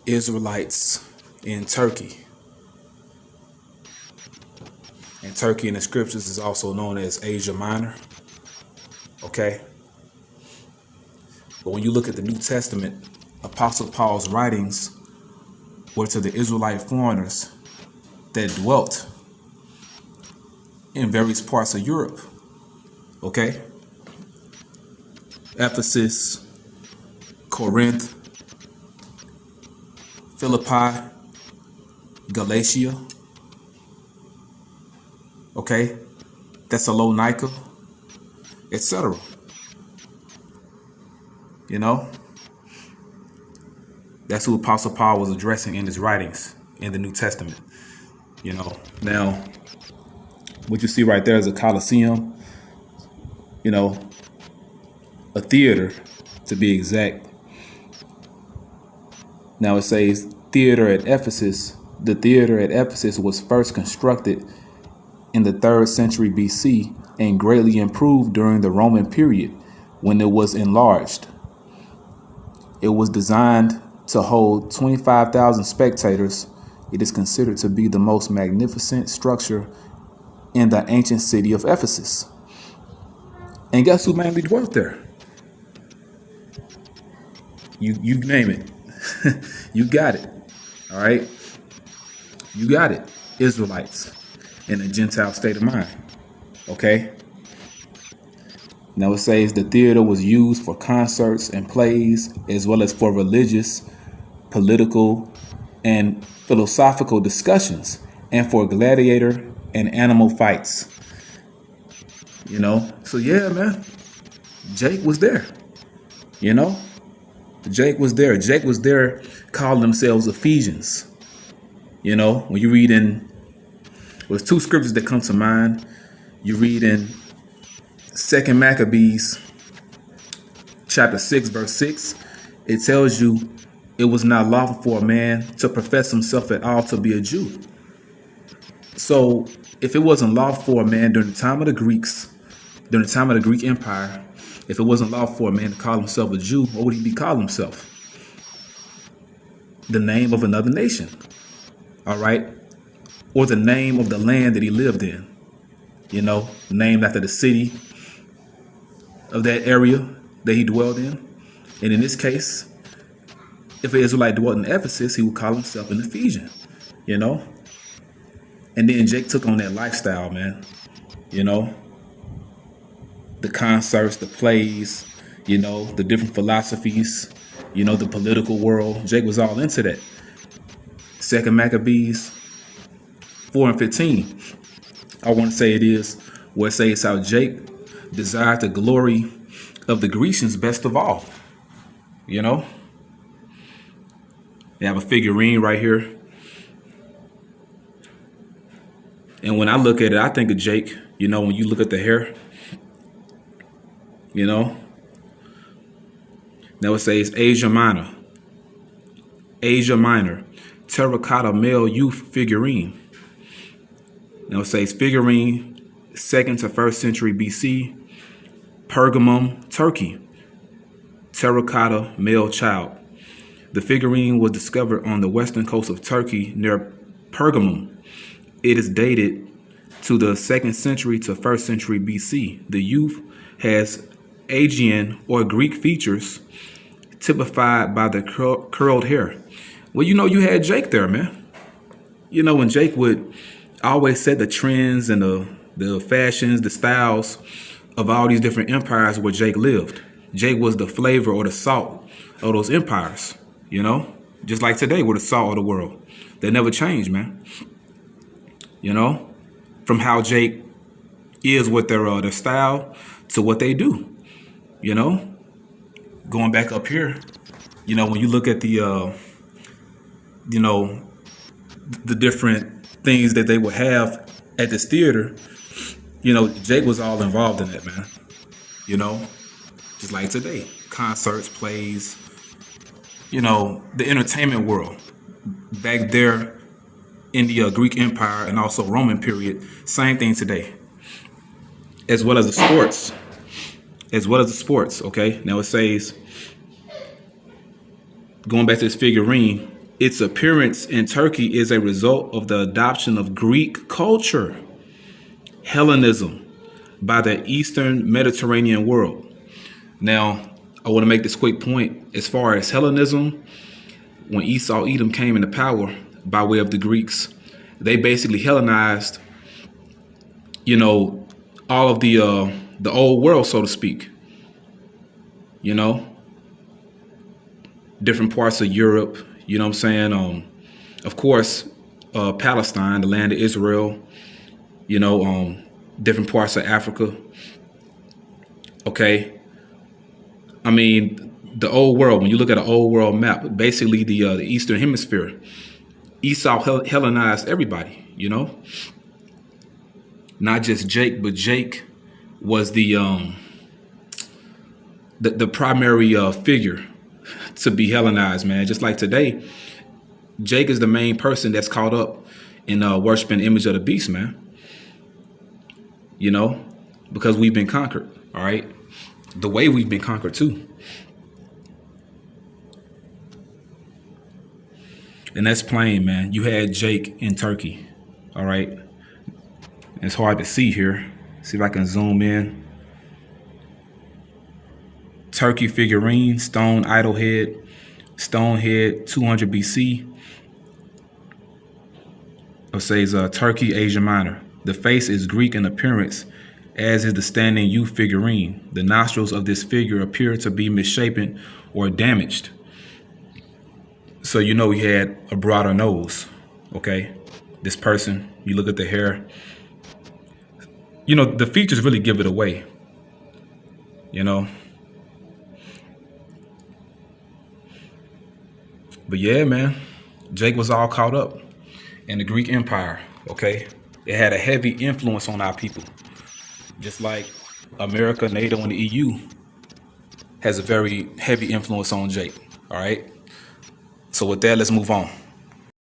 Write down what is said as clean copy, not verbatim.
Israelites in Turkey. And Turkey in the scriptures is also known as Asia Minor. Okay? But when you look at the New Testament, Apostle Paul's writings were to the Israelite foreigners that dwelt in various parts of Europe. Okay? Ephesus, Corinth, Philippi, Galatia, okay, Thessalonica, etc. You know, that's who Apostle Paul was addressing in his writings in the New Testament. You know, now what you see right there is a Colosseum, you know, a theater to be exact. Now it says theater at Ephesus. The theater at Ephesus was first constructed in the 3rd century BC and greatly improved during the Roman period when it was enlarged. It was designed to hold 25,000 spectators. It is considered to be the most magnificent structure in the ancient city of Ephesus. And guess who mainly dwelt there? You name it. You got it. All right. You got it. Israelites in a Gentile state of mind. Okay. Now it says the theater was used for concerts and plays, as well as for religious, political, and philosophical discussions, and for gladiator and animal fights. You know, so yeah, man, Jake was there. You know, Jake was there. Jake was there calling themselves Ephesians. You know, when you read in, there's 2 scriptures that come to mind. You read in 2 Maccabees chapter 6, verse 6. It tells you it was not lawful for a man to profess himself at all to be a Jew. So if it wasn't lawful for a man during the time of the Greeks, during the time of the Greek Empire, if it wasn't lawful for a man to call himself a Jew, what would he be calling himself? The name of another nation. All right. Or the name of the land that he lived in. You know, named after the city of that area that he dwelled in. And in this case, if an Israelite dwelt in Ephesus, he would call himself an Ephesian. You know. And then Jake took on that lifestyle, man. You know, the concerts, the plays, you know, the different philosophies, you know, the political world. Jake was all into that. 2 Maccabees 4 and 15. I want to say it is where it says how Jake desired the glory of the Grecians best of all. You know, they have a figurine right here. And when I look at it, I think of Jake, you know, when you look at the hair, you know. Now it says Asia Minor. Asia Minor. Terracotta male youth figurine. Now it says figurine 2nd to 1st century BC. Pergamum, Turkey. Terracotta male child. The figurine was discovered on the western coast of Turkey near Pergamum. It is dated to the 2nd century to 1st century BC. The youth has Aegean or Greek features typified by the curled hair. Well, you know, you had Jake there, man. You know, when Jake would always set the trends and the fashions, the styles of all these different empires where Jake lived. Jake was the flavor or the salt of those empires, you know, just like today, we're the salt of the world. They never change, man. You know, from how Jake is with their style to what they do, you know. Going back up here, you know, when you look at the, you know, the different things that they would have at this theater, you know, Jake was all involved in that, man. You know, just like today, concerts, plays, you know, the entertainment world back there in the Greek Empire and also Roman period, same thing today, as well as the sports, okay? Now it says, going back to this figurine, Its appearance in Turkey is a result of the adoption of Greek culture, Hellenism, by the Eastern Mediterranean world. Now, I want to make this quick point. As far as Hellenism, when Esau, Edom came into power by way of the Greeks, they basically Hellenized, you know, all of the old world, so to speak. You know, different parts of Europe. You know what I'm saying? Of course, Palestine, the land of Israel. You know, different parts of Africa. Okay. I mean, the old world, when you look at an old world map, basically the Eastern Hemisphere, Esau Hellenized everybody, you know, not just Jake, but Jake was the primary figure to be Hellenized, man. Just like today, Jake is the main person that's caught up in worshiping the image of the beast, man. You know, because we've been conquered, all right? The way we've been conquered too. And that's plain, man. You had Jake in Turkey, all right? It's hard to see here. See if I can zoom in. Turkey figurine, stone idol head, 200 BC. It says Turkey, Asia Minor. The face is Greek in appearance, as is the standing youth figurine. The nostrils of this figure appear to be misshapen or damaged. So you know he had a broader nose, okay? This person, you look at the hair. You know, the features really give it away, you know? But yeah, man, Jake was all caught up in the Greek Empire, okay? It had a heavy influence on our people. Just like America, NATO, and the EU has a very heavy influence on Jake, all right? So with that, let's move on.